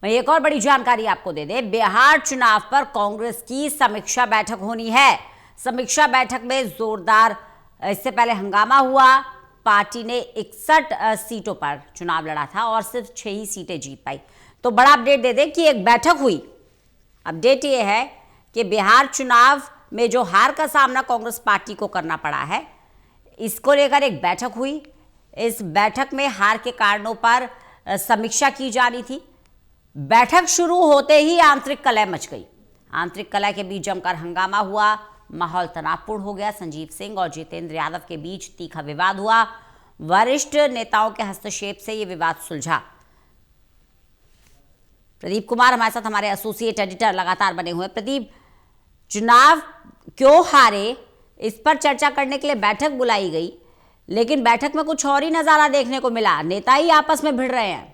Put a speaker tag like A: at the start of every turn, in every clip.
A: वहीं एक और बड़ी जानकारी आपको दे दें, बिहार चुनाव पर कांग्रेस की समीक्षा बैठक होनी है। समीक्षा बैठक में जोरदार इससे पहले हंगामा हुआ। पार्टी ने 61 सीटों पर चुनाव लड़ा था और सिर्फ 6 ही सीटें जीत पाई। तो बड़ा अपडेट दे दें कि एक बैठक हुई। अपडेट ये है कि बिहार चुनाव में जो हार का सामना कांग्रेस पार्टी को करना पड़ा है, इसको लेकर एक बैठक हुई। इस बैठक में हार के कारणों पर समीक्षा की जानी थी। बैठक शुरू होते ही आंतरिक कलह मच गई। आंतरिक कलह के बीच जमकर हंगामा हुआ, माहौल तनावपूर्ण हो गया। संजीव सिंह और जितेंद्र यादव के बीच तीखा विवाद हुआ। वरिष्ठ नेताओं के हस्तक्षेप से यह विवाद सुलझा। प्रदीप कुमार हमारे साथ, हमारे एसोसिएट एडिटर लगातार बने हुए। प्रदीप, चुनाव क्यों हारे इस पर चर्चा करने के लिए बैठक बुलाई गई, लेकिन बैठक में कुछ और ही नजारा देखने को मिला। नेता ही आपस में भिड़ रहे हैं।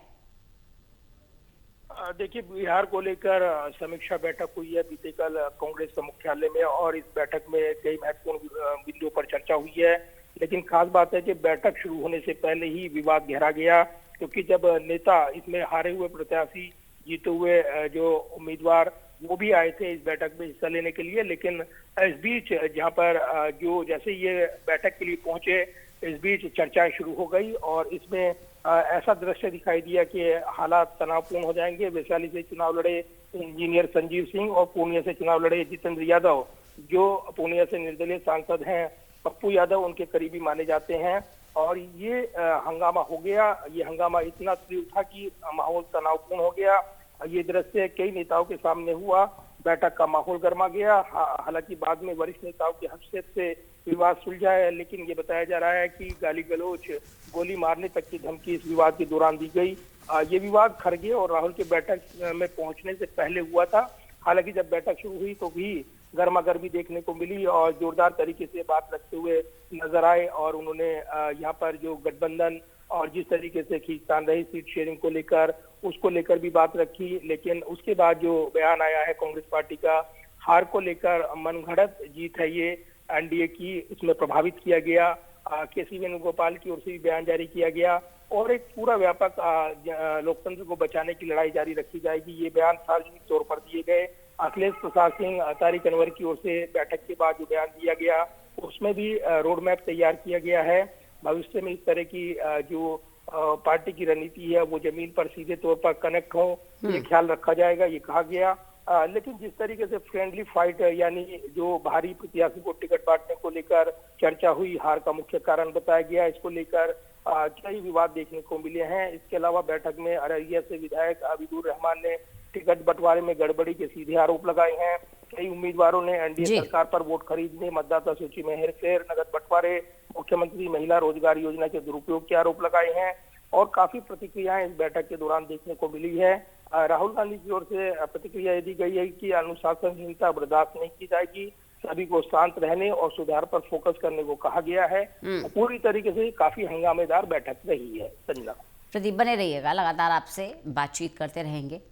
B: देखिए, बिहार को लेकर समीक्षा बैठक हुई है बीते कल कांग्रेस के मुख्यालय में, और इस बैठक में कई महत्वपूर्ण बिंदुओं पर चर्चा हुई है। लेकिन खास बात है कि बैठक शुरू होने से पहले ही विवाद गहरा गया, क्योंकि जब नेता, इसमें हारे हुए प्रत्याशी, जीते हुए जो उम्मीदवार, वो भी आए थे इस बैठक में हिस्सा लेने के लिए। लेकिन इस बीच जहां पर जो जैसे ये बैठक के लिए पहुंचे, इस बीच चर्चाएं शुरू हो गई और इसमें ऐसा दृश्य दिखाई दिया कि हालात तनावपूर्ण हो जाएंगे। वैशाली से चुनाव लड़े इंजीनियर संजीव सिंह और पूर्णिया से चुनाव लड़े जितेंद्र यादव, जो पूर्णिया से निर्दलीय सांसद हैं पप्पू यादव, उनके करीबी माने जाते हैं। और ये हंगामा हो गया। ये हंगामा इतना तीव्र था कि माहौल तनावपूर्ण हो गया। ये दृश्य कई नेताओं के सामने हुआ। बैठक का माहौल गर्मा गया। हालांकि बाद में वरिष्ठ नेताओं के हस्तक्षेप से विवाद सुलझा है, लेकिन ये बताया जा रहा है कि गाली गलौज, गोली मारने तक की धमकी इस विवाद के दौरान दी गई। ये विवाद खड़गे और राहुल के बैठक में पहुंचने से पहले हुआ था। हालांकि जब बैठक शुरू हुई तो भी गर्मा गर्मी देखने को मिली और जोरदार तरीके से बात रखते हुए नजर आए। और उन्होंने यहाँ पर जो गठबंधन और जिस तरीके से खींचतान रही सीट शेयरिंग को लेकर, उसको लेकर भी बात रखी। लेकिन उसके बाद जो बयान आया है कांग्रेस पार्टी का, हार को लेकर मनगढ़ंत जीत है ये एनडीए की, इसमें प्रभावित किया गया। केसी वेणुगोपाल की ओर से भी बयान जारी किया गया और एक पूरा व्यापक लोकतंत्र को बचाने की लड़ाई जारी रखी जाएगी, ये बयान सार्वजनिक तौर पर दिए गए। अखिलेश प्रसाद सिंह, तारिक अनवर की ओर से बैठक के बाद जो बयान दिया गया, उसमें भी रोड मैप तैयार किया गया है। भविष्य में इस तरह की जो पार्टी की रणनीति है वो जमीन पर सीधे तौर पर कनेक्ट हो, ये ख्याल रखा जाएगा, ये कहा गया। लेकिन जिस तरीके से फ्रेंडली फाइट, यानी जो भारी प्रत्याशी को टिकट बांटने को लेकर चर्चा हुई, हार का मुख्य कारण बताया गया। इसको लेकर कई विवाद देखने को मिले हैं। इसके अलावा बैठक में अररिया से विधायक आबिदुर रहमान ने टिकट बंटवारे में गड़बड़ी के सीधे आरोप लगाए हैं। कई उम्मीदवारों ने एनडीए सरकार पर वोट खरीदने, मतदाता सूची में हेरफेर, नकद बंटवारे, मुख्यमंत्री महिला रोजगार योजना के दुरुपयोग के आरोप लगाए हैं। और काफी प्रतिक्रियाएं इस बैठक के दौरान देखने को मिली है। राहुल गांधी की ओर से प्रतिक्रिया दी गई है कि अनुशासनहीनता बर्दाश्त नहीं की जाएगी, सभी को शांत रहने और सुधार पर फोकस करने को कहा गया है। पूरी तरीके से काफी हंगामेदार बैठक रही है। संजना,
A: प्रदीप बने रहिएगा, लगातार आपसे बातचीत करते रहेंगे।